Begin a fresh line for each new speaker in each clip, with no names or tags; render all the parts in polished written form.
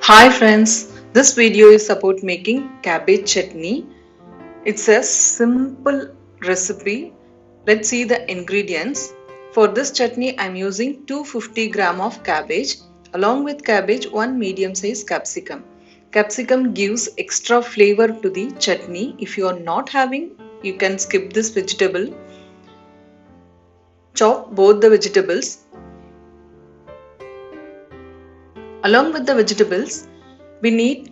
Hi friends, this video is about making cabbage chutney. It's a simple recipe. Let's see the ingredients. For this chutney, I'm using 250 gram of cabbage. Along with cabbage, one medium size capsicum. Capsicum gives extra flavor to the chutney. If you are not having, you can skip this vegetable. Chop both the vegetables. Along with the vegetables, we need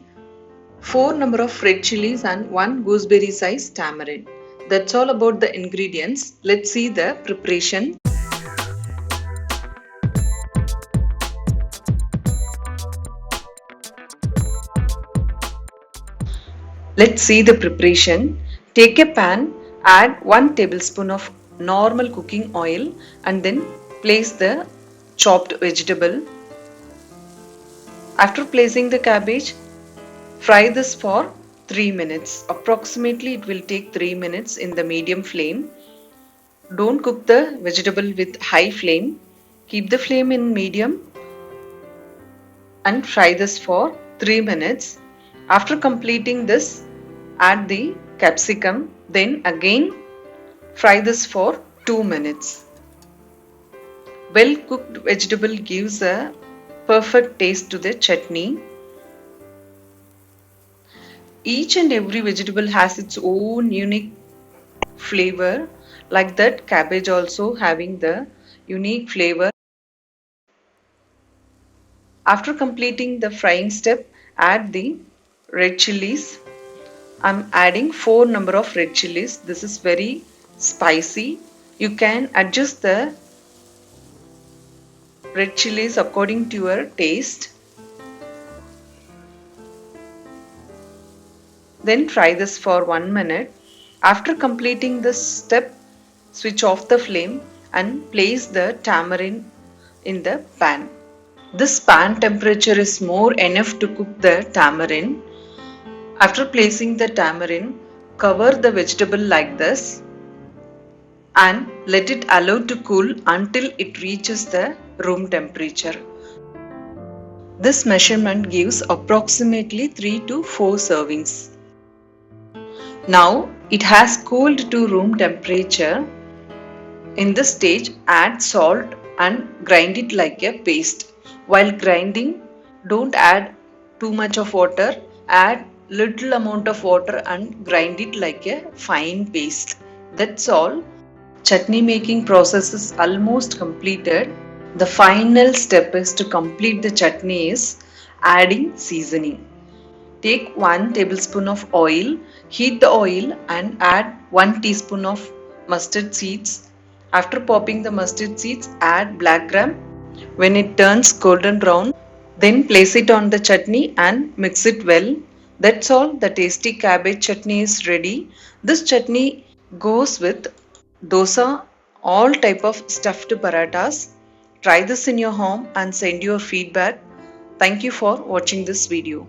4 number of red chilies and 1 gooseberry size tamarind. That's all about the ingredients. Let's see the preparation. Let's see the preparation. Take a pan, add 1 tablespoon of normal cooking oil and then place the chopped vegetable. After placing the cabbage, fry this for 3 minutes. Approximately it will take 3 minutes in the medium flame. Don't cook the vegetable with high flame. Keep the flame in medium and fry this for 3 minutes. After completing this, add the capsicum. Then again fry this for 2 minutes. Well cooked vegetable gives a perfect taste to the chutney. Each and every vegetable has its own unique flavor. Like that, cabbage also having the unique flavor. After completing the frying step, add the red chilies. I'm adding 4 number of red chilies. This is very spicy. You can adjust the red chilies according to your taste. Then fry this for 1 minute. After completing this step, switch off the flame and place the tamarind in the pan. This pan temperature is more enough to cook the tamarind. After placing the tamarind, cover the vegetable like this and let it allow to cool until it reaches the room temperature. This measurement gives approximately 3 to 4 servings. Now it has cooled to room temperature. In this stage, add salt and grind it like a paste. While grinding, don't add too much of water. Add little amount of water and grind it like a fine paste. That's all. Chutney making process is almost completed. The final step is to complete the chutney is adding seasoning. Take 1 tablespoon of oil, heat the oil and add 1 teaspoon of mustard seeds. After popping the mustard seeds, add black gram. When it turns golden brown, then place it on the chutney and mix it well. That's all. The tasty cabbage chutney is ready. This chutney goes with dosa, all type of stuffed parathas. Try this in your home and send your feedback. Thank you for watching this video.